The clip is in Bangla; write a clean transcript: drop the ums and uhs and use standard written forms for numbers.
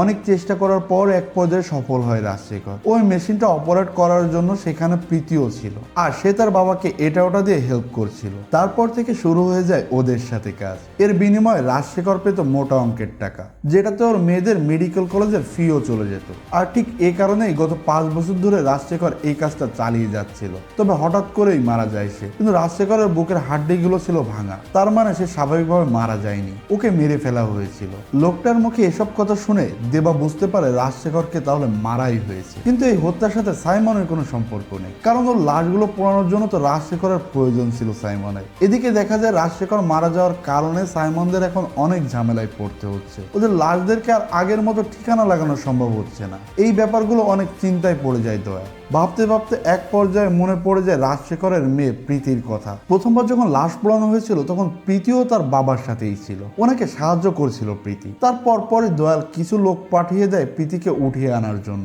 অনেক চেষ্টা করার পর এক পর্যায়ে সফল হয় রাজশেখর। ওই মেশিনটা অপারেট করার জন্য সেখানে প্রীতিও ছিল, আর সে তার বাবাকে এটা ওটা দিয়ে হেল্প করছিল। তারপর থেকে শুরু হয়ে যায় ওদের সাথে কাজ। এর বিনিময়ে রাজশেখর পেত মোটা অঙ্কের টাকা, যেটাতে ওর মেয়েদের মেডিকেল কলেজের ফিও চলে যেত। আর ঠিক এই কারণেই গত 5 বছর ধরে রাজশেখর এই কাজটা চালিয়ে যাচ্ছিল। তবে হঠাৎ করেই মারা যায় সে। কিন্তু রাজশেখরের বুকের হাড্ডিগুলো ছিল ভাঙা, তার মানে সে স্বাভাবিকভাবে মারা যায়নি, ওকে মেরে ফেলা হয়েছিল। লোকটার মুখে এসব কথা শুনে দেবা বুঝতে পারে রাজশেখরকে তাহলে মারাই হয়েছে। কিন্তু এই হত্যার সাথে সাইমনের কোনো সম্পর্ক নেই, কারণ ওর লাশগুলো পোড়ানোর জন্য তো রাজশেখরের প্রয়োজন ছিল সাইমনের। এদিকে দেখা যায় রাজশেখর মারা যাওয়ার কারণে সাইমনদের এখন অনেক ঝামেলায় পড়তে হচ্ছে। ওদের লাশদেরকে আর আগের মতো ঠিকানা লাগানো সম্ভব হচ্ছে না। এই ব্যাপারগুলো অনেক চিন্তায় পড়ে যায় দয়া। ভাবতে ভাবতে এক পর্যায়ে মনে পড়ে যায় রাজশেখরের মেয়ে প্রীতির কথা। প্রথমবার যখন লাশ পোড়ানো হয়েছিল তখন প্রীতিও তার বাবার সাথেই ছিল, ওনাকে সাহায্য করছিল প্রীতি। তারপর পরে দয়াল কিছু লোক পাঠিয়ে দেয় প্রীতিকে উঠিয়ে আনার জন্য।